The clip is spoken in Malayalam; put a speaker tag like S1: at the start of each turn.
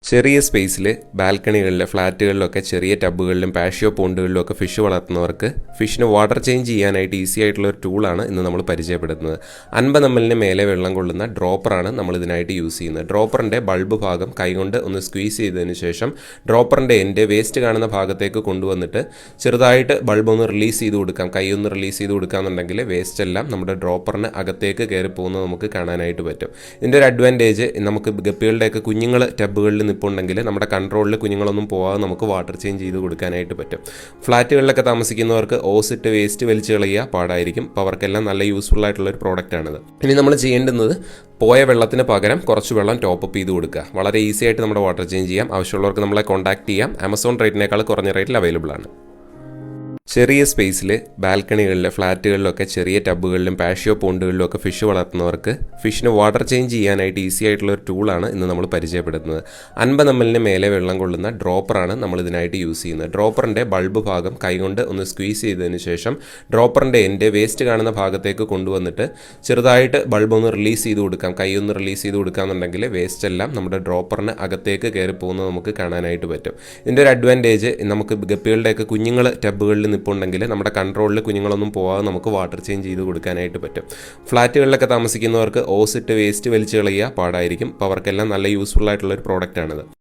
S1: ചെറിയ സ്പേസിൽ ബാൽക്കണികളിൽ ഫ്ലാറ്റുകളിലൊക്കെ ചെറിയ ടബുകളിലും പാഷ്യോ പോണ്ടുകളിലും ഒക്കെ ഫിഷ് വളർത്തുന്നവർക്ക് ഫിഷിന് വാട്ടർ ചേഞ്ച് ചെയ്യാനായിട്ട് ഈസി ആയിട്ടുള്ള ഒരു ടൂളാണ് ഇന്ന് നമ്മൾ പരിചയപ്പെടുത്തുന്നത്. 50 ml മേലെ വെള്ളം കൊള്ളുന്ന ഡ്രോപ്പറാണ് നമ്മൾ ഇതിനായിട്ട് യൂസ് ചെയ്യുന്നത്. ഡ്രോപ്പറിൻ്റെ ബൾബ് ഭാഗം കൈകൊണ്ട് ഒന്ന് സ്ക്വീസ് ചെയ്തതിന് ശേഷം ഡ്രോപ്പറിൻ്റെ എൻ്റെ വേസ്റ്റ് കാണുന്ന ഭാഗത്തേക്ക് കൊണ്ടുവന്നിട്ട് ചെറുതായിട്ട് ബൾബ് ഒന്ന് റിലീസ് ചെയ്ത് കൊടുക്കാം. കൈ ഒന്ന് റിലീസ് ചെയ്ത് കൊടുക്കാമെന്നുണ്ടെങ്കിൽ വേസ്റ്റ് എല്ലാം നമ്മുടെ ഡ്രോപ്പറിന് അകത്തേക്ക് കയറി പോകുന്നത് നമുക്ക് കാണാനായിട്ട് പറ്റും. ഇതിൻ്റെ ഒരു അഡ്വാൻറ്റേജ്, നമുക്ക് ഗപ്പികളുടെയൊക്കെ കുഞ്ഞുങ്ങൾ ടബുകളിൽ നിൽപ്പുണ്ടെങ്കിൽ നമ്മുടെ കൺട്രോളിൽ കുഞ്ഞുങ്ങളൊന്നും പോകാതെ നമുക്ക് വാട്ടർ ചേഞ്ച് ചെയ്ത് കൊടുക്കാനായിട്ട് പറ്റും. ഫ്ലാറ്റുകളിലൊക്കെ താമസിക്കുന്നവർക്ക് ഓസ് ഇട്ട് വേസ്റ്റ് വലിച്ചു കളയുക പാടായിരിക്കും. അപ്പോൾ അവർക്കെല്ലാം നല്ല യൂസ്ഫുൾ ആയിട്ടുള്ള ഒരു പ്രോഡക്റ്റാണിത്. ഇനി നമ്മൾ ചെയ്യേണ്ടുന്നത് പോയ വെള്ളത്തിന് പകരം കുറച്ച് വെള്ളം ടോപ്പ് അപ്പ് ചെയ്ത് കൊടുക്കുക. വളരെ ഈസി ആയിട്ട് നമ്മുടെ വാട്ടർ ചേഞ്ച് ചെയ്യാം. ആവശ്യമുള്ളവർക്ക് നമ്മളെ കോൺടാക്ട് ചെയ്യാം. ആമസോൺ റേറ്റിനേക്കാൾ കുറഞ്ഞ റേറ്റിൽ അവൈലബിൾ ആണ്. ചെറിയ സ്പേസിൽ ബാൽക്കണികളിൽ ഫ്ലാറ്റുകളിലൊക്കെ ചെറിയ ടബുകളിലും പാഷ്യോ പോണ്ടുകളിലും ഒക്കെ ഫിഷ് വളർത്തുന്നവർക്ക് ഫിഷിന് വാട്ടർ ചേഞ്ച് ചെയ്യാനായിട്ട് ഈസി ആയിട്ടുള്ള ഒരു ടൂളാണ് ഇന്ന് നമ്മൾ പരിചയപ്പെടുത്തുന്നത്. 50 ml മേലെ വെള്ളം കൊള്ളുന്ന ഡ്രോപ്പറാണ് നമ്മൾ ഇതിനായിട്ട് യൂസ് ചെയ്യുന്നത്. ഡ്രോപ്പറിൻ്റെ ബൾബ് ഭാഗം കൈകൊണ്ട് ഒന്ന് സ്ക്വീസ് ചെയ്തതിന് ശേഷം ഡ്രോപ്പറിൻ്റെ എൻ്റെ വേസ്റ്റ് കാണുന്ന ഭാഗത്തേക്ക് കൊണ്ടുവന്നിട്ട് ചെറുതായിട്ട് ബൾബ് ഒന്ന് റിലീസ് ചെയ്ത് കൊടുക്കാം. കൈ ഒന്ന് റിലീസ് ചെയ്ത് കൊടുക്കാമെന്നുണ്ടെങ്കിൽ വേസ്റ്റ് എല്ലാം നമ്മുടെ ഡ്രോപ്പറിന് അകത്തേക്ക് കയറി പോകുന്നത് നമുക്ക് കാണാനായിട്ട് പറ്റും. ഇതിൻ്റെ ഒരു അഡ്വാൻറ്റേജ്, നമുക്ക് ഗപ്പികളുടെയൊക്കെ കുഞ്ഞുങ്ങൾ ടബുകളിൽ നിൽപ്പുണ്ടെങ്കിൽ നമ്മുടെ കൺട്രോളിൽ കുഞ്ഞുങ്ങളൊന്നും പോകാതെ നമുക്ക് വാട്ടർ ചേഞ്ച് ചെയ്ത് കൊടുക്കാനായിട്ട് പറ്റും. ഫ്ലാറ്റുകളിലൊക്കെ താമസിക്കുന്നവർക്ക് ഓസ് ഇട്ട് വേസ്റ്റ് വലിച്ചു കളയുക പാടായിരിക്കും. അപ്പോൾ അവർക്കെല്ലാം നല്ല യൂസ്ഫുൾ ആയിട്ടുള്ള ഒരു പ്രോഡക്റ്റാണിത്.